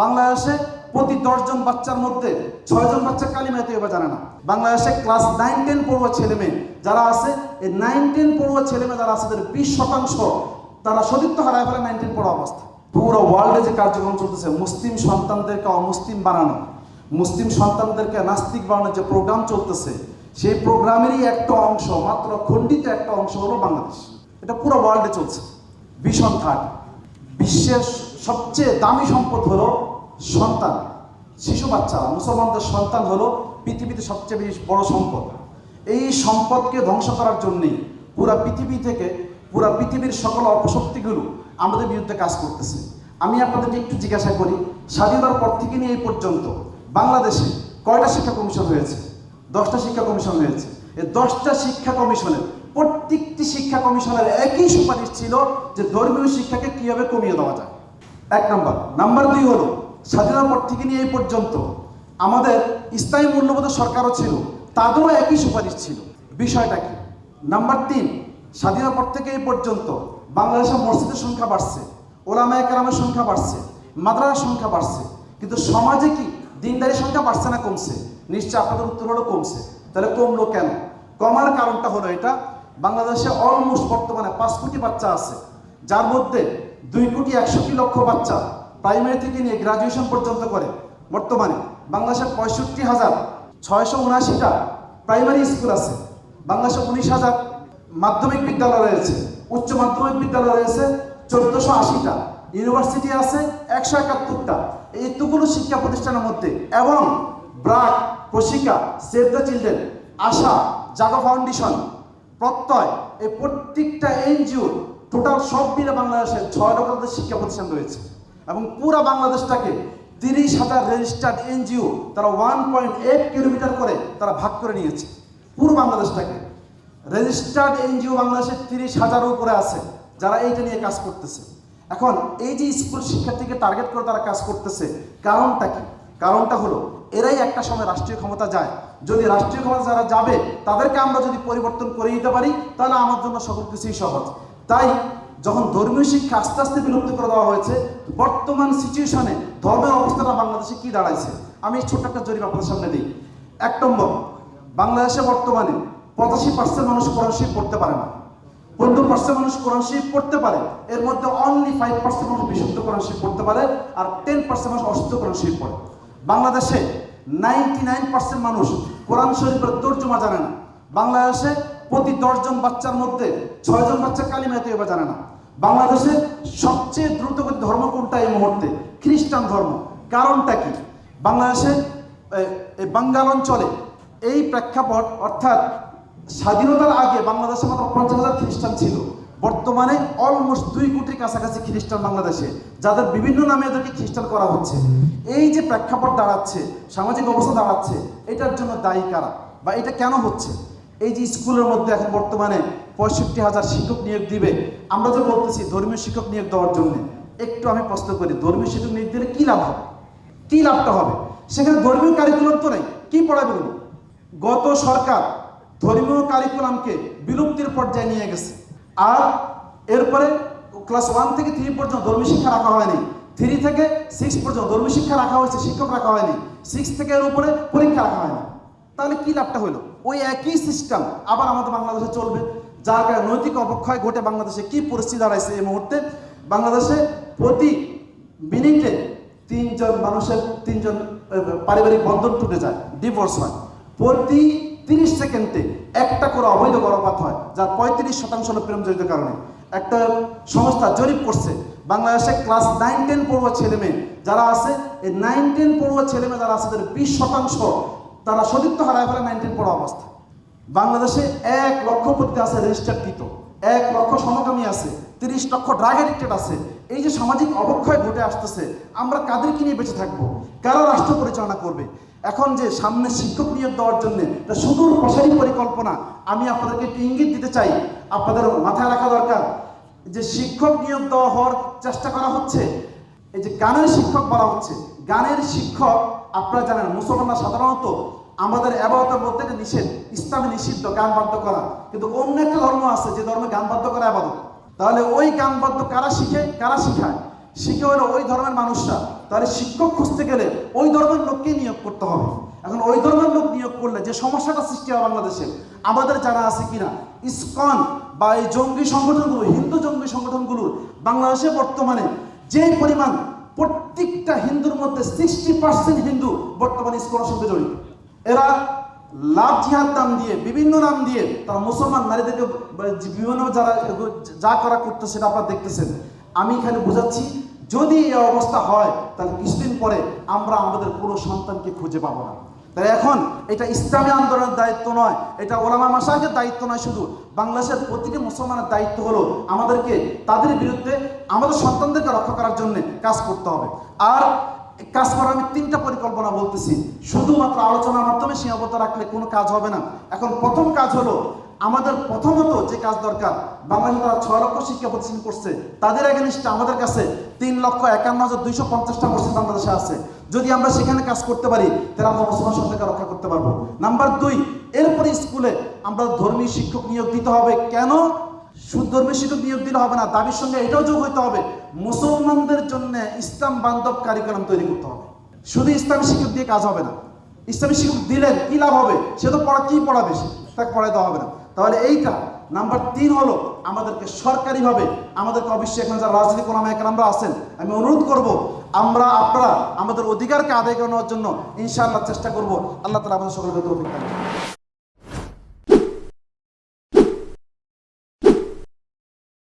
বাংলাদেশে প্রতি 10 জন বাচ্চার মধ্যে 6 জন বাচ্চা কালিমা তৈয়বা জানে না। বাংলাদেশে ক্লাস 9-10 পড়ুয়া ছেলে মেয়ে যারা আছে, এই 9-10 পড়ুয়া ছেলে মেয়ে যারা আছে তাদের 20% তারা সতীত্ব হারায় ফেলে 9-10 পড়া অবস্থা। পুরো ওয়ার্ল্ডে যে কার্যক্রম চলতেছে, মুসলিম সন্তানদেরকে অমুসলিম বানানো, মুসলিম সন্তানদেরকে নাস্তিক বানানোর যে প্রোগ্রাম চলতেছে, সেই প্রোগ্রামেরই একটা অংশ, মাত্র খণ্ডিত একটা অংশ হলো বাংলাদেশ। এটা পুরো ওয়ার্ল্ডে চলছে। ভীষণ থার্ড, বিশ্বের সবচেয়ে দামি সম্পদ হলো সন্তান, শিশু বাচ্চারা। মুসলমানদের সন্তান হলো পৃথিবীতে সবচেয়ে বেশি বড় সম্পদ। এই সম্পদকে ধ্বংস করার জন্যই পুরা পৃথিবীর সকল অপশক্তিগুলো আমাদের বিরুদ্ধে কাজ করতেছে। আমি আপনাদেরকে একটু জিজ্ঞাসা করি, স্বাধীনতার পর থেকে নিয়ে এই পর্যন্ত বাংলাদেশে কয়টা শিক্ষা কমিশন হয়েছে? 10টা শিক্ষা কমিশন হয়েছে। এই 10টা শিক্ষা কমিশনের প্রত্যেকটি শিক্ষা কমিশনের একই সুপারিশ ছিল যে ধর্মীয় শিক্ষাকে কিভাবে কমিয়ে দেওয়া যায়। 1 নম্বর। নাম্বার 2 হলো, স্বাধীনতার পর থেকে নিয়ে এই পর্যন্ত আমাদের ইসলামী মূল্যবোধের সরকারও ছিল, তাদেরও একই সুপারিশ ছিল। বিষয়টা কি? নাম্বার 3, স্বাধীনতার পর থেকে এই পর্যন্ত বাংলাদেশের মসজিদের সংখ্যা বাড়ছে, ওলামায়ে কেরামের সংখ্যা বাড়ছে, মাদ্রাসার সংখ্যা বাড়ছে, কিন্তু সমাজে কি দিনদারির সংখ্যা বাড়ছে না কমছে? নিশ্চয় আপনাদের উত্তর হলো কমছে। তাহলে কমলো কেন? কমার কারণটা হলো এটা, বাংলাদেশে অলমোস্ট বর্তমানে 5 কোটি বাচ্চা আছে, যার মধ্যে 2,61,00,000 বাচ্চা প্রাইমারি থেকে নিয়ে গ্রাজুয়েশন পর্যন্ত করে। বর্তমানে বাংলাদেশে 65,679টা প্রাইমারি স্কুল আছে, বাংলাদেশে 19,000 মাধ্যমিক বিদ্যালয় রয়েছে, উচ্চ মাধ্যমিক বিদ্যালয় রয়েছে 1480টা, ইউনিভার্সিটি আছে 171টা। এইটুকুলো শিক্ষা প্রতিষ্ঠানের মধ্যে এবং BRAC, Proshika, save the children, Asha, Jago foundation, প্রত্যয়, এই প্রত্যেকটা এনজিও টোটাল সব মিলে বাংলাদেশের 6 লক্ষাধিক শিক্ষা প্রতিষ্ঠান রয়েছে। এবং পুরো বাংলাদেশটাকে 30,000 রেজিস্টার্ড এনজিও তারা 1.8 কিলোমিটার করে তারা ভাগ করে নিয়েছে। পুরো বাংলাদেশটাকে রেজিস্টার্ড এনজিও বাংলাদেশের 30,000-এর উপরে আছে যারা এইটা নিয়ে কাজ করতেছে। এখন এই যে স্কুল শিক্ষার্থীকে টার্গেট করে তারা কাজ করতেছে, কারণটা কি? কারণটা হলো এরাই একটা সময় রাষ্ট্রীয় ক্ষমতা যায়। যদি রাষ্ট্রীয় ক্ষমতা যারা যাবে তাদেরকে আমরা যদি পরিবর্তন করে দিতে পারি, তাহলে আমার জন্য সকল কিছুই সহজ। তাই যখন ধর্মীয় শিক্ষা আস্তে আস্তে বিলুপ্ত করে দেওয়া হয়েছে, বর্তমান সিচুয়েশনে ধর্মের অবস্থাটা বাংলাদেশে কি দাঁড়াইছে আমি ছোট্ট একটা জরিপ আপনাদের সামনে দিই। 1 নম্বর, বাংলাদেশে বর্তমানে 85% মানুষ কোরআন শরীফ পড়তে পারে না। 15% মানুষ কোরআন শরীফ পড়তে পারে, এর মধ্যে অনলি 5% মানুষ বিশুদ্ধ কোরআন শরীফ পড়তে পারে, আর 10% মানুষ অশুদ্ধ কোরআন শরীফ পড়ে। বাংলাদেশে 99% মানুষ কোরআন শরীফের তর্জমা জানে না। বাংলাদেশে প্রতি 10 জন বাচ্চার মধ্যে 6 জন বাচ্চা কালিমা তৈয়বা জানে না। বাংলাদেশে সবচেয়ে দ্রুতগতি ধর্ম কোনটা এই মুহূর্তে? খ্রিস্টান ধর্ম। কারণটা কি? বাংলাদেশে বাঙ্গাল অঞ্চলে এই প্রেক্ষাপট, অর্থাৎ স্বাধীনতার আগে বাংলাদেশে মাত্র 50,000 খ্রিস্টান ছিল, বর্তমানে অলমোস্ট 2 কোটির কাছাকাছি খ্রিস্টান বাংলাদেশে, যাদের বিভিন্ন নামে এদেরকে খ্রিস্টান করা হচ্ছে। এই যে প্রেক্ষাপট দাঁড়াচ্ছে, সামাজিক অবস্থা দাঁড়াচ্ছে, এটার জন্য দায়ী কারা বা এটা কেন হচ্ছে? এই যে স্কুলের মধ্যে এখন বর্তমানে 65,000 শিক্ষক নিয়োগ দিবে, আমরা যে বলতেছি ধর্মীয় শিক্ষক নিয়োগ দেওয়ার জন্য, একটু আমি প্রশ্ন করি, ধর্মীয় শিক্ষক নিয়োগ দিলে কী লাভ হবে? কী লাভটা হবে? সেখানে ধর্মীয় কারিকুলাম তো নেই, কী পড়াবে? গত সরকার ধর্মীয় কারিকুলামকে বিলুপ্তির পর্যায়ে নিয়ে গেছে, আর এরপরে ক্লাস 1 থেকে 3 পর্যন্ত ধর্মীয় শিক্ষা রাখা হয়নি, 3 থেকে 6 পর্যন্ত ধর্মীয় শিক্ষা রাখা হয়েছে, শিক্ষক রাখা হয়নি, 6 থেকে এর উপরে পরীক্ষা রাখা হয়নি। তাহলে কি লাভটা হলো? ওই একই সিস্টেম আবার আমাদের বাংলাদেশে চলবে, যার কারণে নৈতিক অবক্ষয় ঘটে। বাংলাদেশে কি পরিস্থিতি দাঁড়াইছে এই মুহূর্তে? বাংলাদেশে প্রতি মিনিটে 3 জন মানুষের 3 জন পারিবারিক বন্ধন টুটে যায়, ডিভোর্স হয়। প্রতি 30 সেকেন্ডে একটা করে অবৈধ গর্ভপাত হয়, যার 35% হলো প্রেমজনিত কারণে। একটা সংস্থা জরিপ করছে, বাংলাদেশে ক্লাস 9-10 পড়ুয়া ছেলে মেয়ে যারা আছে, এই 9-10 পড়ুয়া ছেলে মেয়ে যারা আছে তাদের 20% তারা সতীত্ব হারায় ফেলে 9-10 পড়া অবস্থা। বাংলাদেশে 1 লক্ষ প্রতি আছে রেজিস্টারকৃত, 1 লক্ষ সমকামী আছে, 30 লক্ষ ড্রাগ এডিক্টেড আছে। এই যে সামাজিক অবক্ষয় ঘটে আসতেছে, আমরা কাদেরকে নিয়ে বেঁচে থাকবো? কারা রাষ্ট্র পরিচালনা করবে? এখন যে সামনে শিক্ষক নিয়োগ দেওয়ার জন্য একটা সুদূর প্রসারী পরিকল্পনা, আমি আপনাদেরকে একটু ইঙ্গিত দিতে চাই, আপনাদের মাথায় রাখা দরকার যে শিক্ষক নিয়োগ দেওয়া হওয়ার চেষ্টা করা হচ্ছে। এই যে গানের শিক্ষক বলা হচ্ছে, গানের শিক্ষক আপনারা জানেন মুসলমানরা সাধারণত আমাদের ইবাদতের মধ্যে এটা নিষেধ, ইসলামে নিষিদ্ধ গান বাদ্য করা, কিন্তু অন্য একটা ধর্ম আছে যে ধর্মে গান বাদ্য করা ইবাদত। তাহলে ওই গান বাদ্য কারা শিখে, কারা শিখায়? শিখে হলো ওই ধর্মের মানুষরা, তাহলে শিক্ষক খুঁজতে গেলে ওই ধর্মের লোককেই নিয়োগ করতে হবে। এখন ওই ধর্মের লোক নিয়োগ করলে যে সমস্যাটা সৃষ্টি হয় বাংলাদেশে, আমাদের জানা আছে কিনা ইসকন বা এই জঙ্গি সংগঠনগুলো, হিন্দু জঙ্গি সংগঠনগুলোর বাংলাদেশে বর্তমানে যে পরিমাণ, প্রত্যেকটা হিন্দুর মধ্যে 60% হিন্দু বর্তমানে ইসকনের সঙ্গে জড়িত। এরা লাভ জিহাদ নাম দিয়ে, বিভিন্ন নাম দিয়ে তারা মুসলমান নারীদেরকে বিভিন্ন যারা যা করা করতে সেটা আপনারা দেখতেছেন। আমি এখানে বোঝাচ্ছি, যদি এই অবস্থা হয় তাহলে কিছুদিন পরে আমরা আমাদের পুরো সন্তানকে খুঁজে পাবো না। তাই এখন এটা ইসলামী আন্দোলনের দায়িত্ব নয়, এটা ওলামা মাশায়েখের দায়িত্ব নয়, শুধু বাংলাদেশের প্রতিটি মুসলমানের দায়িত্ব হলো আমাদেরকে তাদের বিরুদ্ধে আমাদের সন্তানদেরকে রক্ষা করার জন্য কাজ করতে হবে। আর কাজ করার আমি 3টা পরিকল্পনা বলতেছি, শুধুমাত্র আলোচনার মাধ্যমে সীমাবদ্ধ রাখলে কোনো কাজ হবে না। এখন প্রথম কাজ হলো আমাদের প্রথমত যে কাজ দরকার, বাংলাদেশে তারা 6 লক্ষ শিক্ষা প্রতিষ্ঠান করছে, তাদের এগেইনস্টে আমাদের কাছে 3,51,250টা মসজিদ বাংলাদেশে আছে। যদি আমরা সেখানে কাজ করতে পারি তাহলে আমরা মুসলমান সন্তানকে রক্ষা করতে পারবো। নাম্বার 2, এরপরে স্কুলে আমরা ধর্মীয় শিক্ষক নিয়োগ দিতে হবে। কেন শুধু ধর্মীয় শিক্ষক নিয়োগ দিলে হবে না, দাবির সঙ্গে এটাও যোগ হইতে হবে, মুসলমানদের জন্য ইসলাম বান্ধব কারিকুলাম তৈরি করতে হবে। শুধু ইসলামী শিক্ষক দিয়ে কাজ হবে না। ইসলামী শিক্ষক দিলেন কি লাভ হবে? সে তো কি পড়াবে, তাকে পড়াই দেওয়া হবে না। তাহলে এইটা। নাম্বার 3 হলো আমাদেরকে সরকারিভাবে, আমাদেরকে অবশ্যই এখানে যারা রাজনীতি ওলামা একরামরা আছেন, আমি অনুরোধ করব আপনারা আমাদের অধিকারকে আদায় করানোর জন্য ইনশাআল্লাহ চেষ্টা করব। আল্লাহ তাআলা আমাদের সকলকে তৌফিক দান করুন।